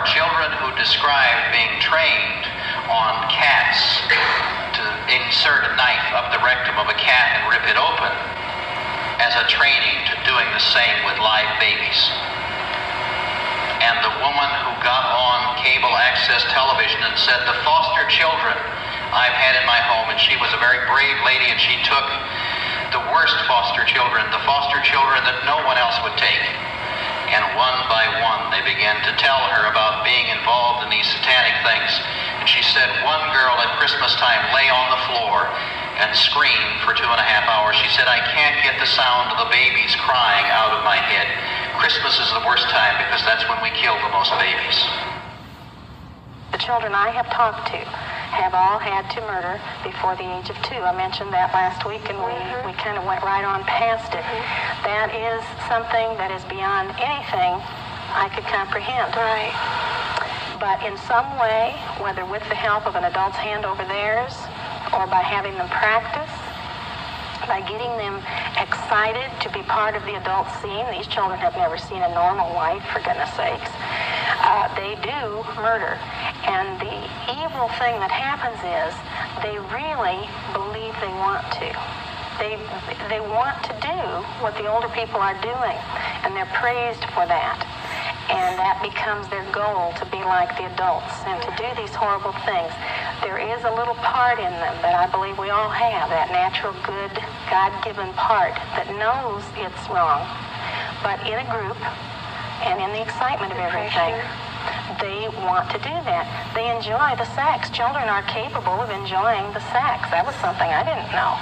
are children who describe being trained on cats to insert a knife up the rectum of a cat and rip it open as a training to doing the same with live babies. And the woman who got on cable access television and said, the foster children I've had in my home, and she was a very brave lady, and she took the worst foster children, the foster children that no one else would take. And one by one, they began to tell her about being involved in these satanic things. And she said one girl at Christmas time lay on the floor and screamed for 2.5 hours. She said, I can't get the sound of the babies crying out of my head. Christmas is the worst time because that's when we kill the most babies. The children I have talked to have all had to murder before the age of 2. I mentioned that last week, and we kind of went right on past it. That is something that is beyond anything I could comprehend. Right. But in some way, whether with the help of an adult's hand over theirs, or by having them practice, by getting them excited to be part of the adult scene. These children have never seen a normal life, for goodness sakes. They do murder. And the evil thing that happens is they really believe they want to. They want to do what the older people are doing, and they're praised for that. And that becomes their goal, to be like the adults and to do these horrible things. There is a little part in them that I believe we all have, that natural, good, God-given part that knows it's wrong. But in a group and in the excitement of everything, they want to do that. They enjoy the sex. Children are capable of enjoying the sex. That was something I didn't know.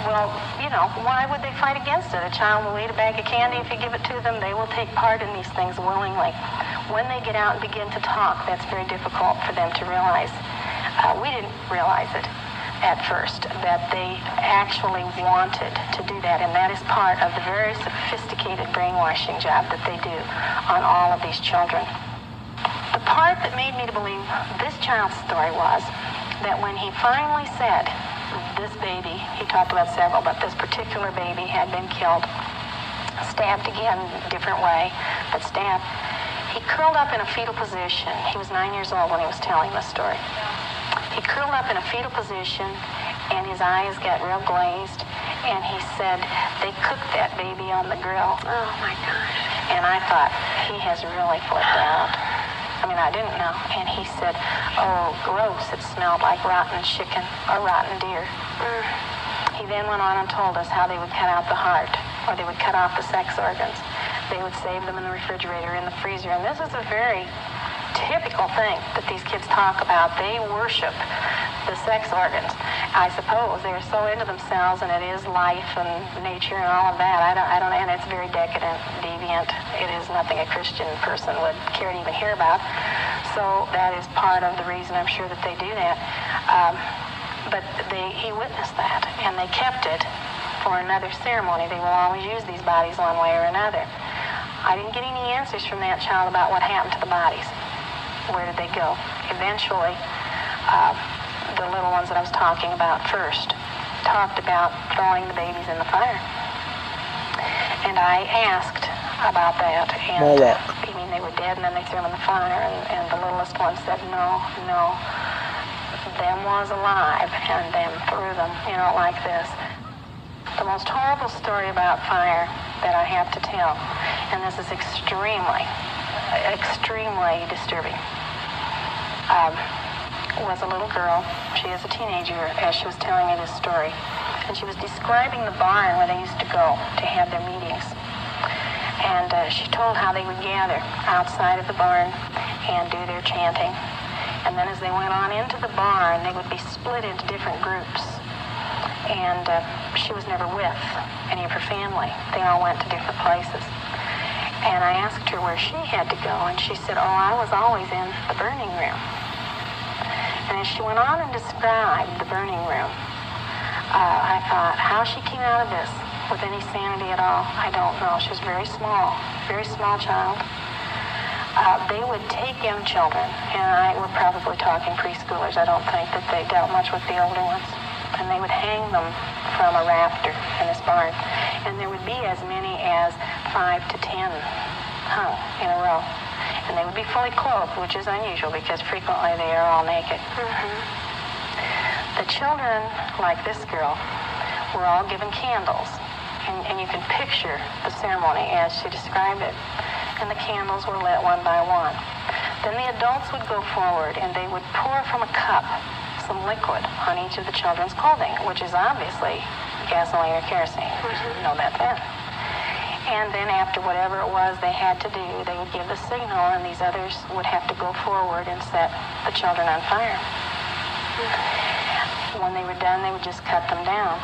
Well, you know, why would they fight against it? A child will eat a bag of candy if you give it to them. They will take part in these things willingly. When they get out and begin to talk, that's very difficult for them to realize. We didn't realize it at first, that they actually wanted to do that, and that is part of the very sophisticated brainwashing job that they do on all of these children. The part that made me to believe this child's story was that when he finally said, this baby, he talked about several, but this particular baby had been killed, stabbed again, different way, but stabbed, he curled up in a fetal position. He was 9 years old when he was telling this story. He curled up in a fetal position, and his eyes got real glazed, and he said, they cooked that baby on the grill. Oh, my gosh. And I thought, he has really flipped out. I mean, I didn't know. And he said, oh, gross, it smelled like rotten chicken or rotten deer. He then went on and told us how they would cut out the heart, or they would cut off the sex organs. They would save them in the refrigerator, in the freezer. And this is a very typical thing that these kids talk about. They worship the sex organs. I suppose they're so into themselves, and it is life and nature and all of that. I don't, and it's very decadent, deviant. It is nothing a Christian person would care to even hear about. So that is part of the reason, I'm sure, that they do that. But he witnessed that, and they kept it for another ceremony. They will always use these bodies one way or another. I didn't get any answers from that child about what happened to the bodies. Where did they go? Eventually, the little ones that I was talking about first talked about throwing the babies in the fire. And I asked about that. And you mean they were dead and then they threw them in the fire? And the littlest one said, no, them was alive and them threw them, you know, like this. The most horrible story about fire that I have to tell, and this is extremely disturbing, was a little girl. She is a teenager, as she was telling me this story. And she was describing the barn where they used to go to have their meetings. And she told how they would gather outside of the barn and do their chanting. And then as they went on into the barn, they would be split into different groups. And she was never with any of her family. They all went to different places. And I asked her where she had to go, and she said, oh, I was always in the burning room. And as she went on and described the burning room, I thought, how she came out of this with any sanity at all, I don't know. She was very small child. They would take young children, and we're probably talking preschoolers. I don't think that they dealt much with the older ones. And they would hang them from a rafter in this barn. And there would be as many as 5 to 10 hung in a row. And they would be fully clothed, which is unusual because frequently they are all naked. The children, like this girl, were all given candles. And you can picture the ceremony as she described it. And the candles were lit one by one. Then the adults would go forward and they would pour from a cup some liquid on each of the children's clothing, which is obviously gasoline or kerosene. We didn't know that then. And then after whatever it was they had to do, they would give the signal and these others would have to go forward and set the children on fire. When they were done, they would just cut them down.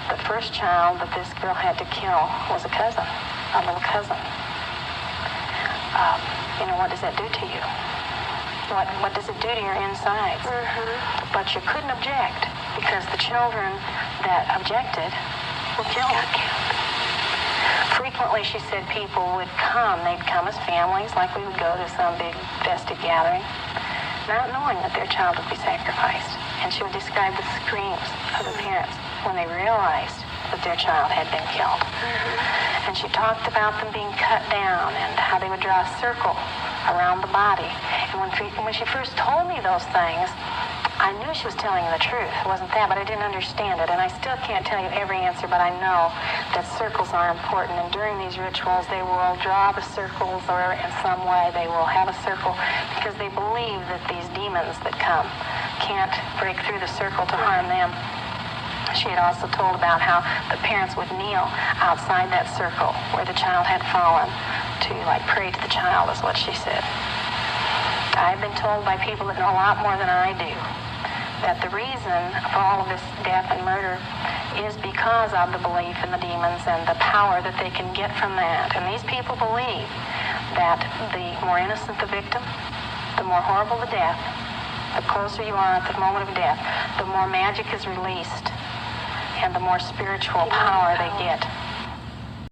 The first child that this girl had to kill was a cousin, a little cousin. What does that do to you? What does it do to your insides? But you couldn't object because the children that objected were killed. Frequently, she said, people would come. They'd come as families, like we would go to some big festive gathering, not knowing that their child would be sacrificed. And she would describe the screams of the parents when they realized that their child had been killed. And she talked about them being cut down and how they would draw a circle around the body. And when she first told me those things, I knew she was telling the truth. It wasn't that, but I didn't understand it. And I still can't tell you every answer, but I know that circles are important. And during these rituals, they will draw the circles, or in some way they will have a circle, because they believe that these demons that come can't break through the circle to harm them. She had also told about how the parents would kneel outside that circle where the child had fallen to pray to the child, is what she said. I've been told by people that know a lot more than I do that the reason for all of this death and murder is because of the belief in the demons and the power that they can get from that. And these people believe that the more innocent the victim, the more horrible the death, the closer you are at the moment of death, the more magic is released and the more spiritual power they get.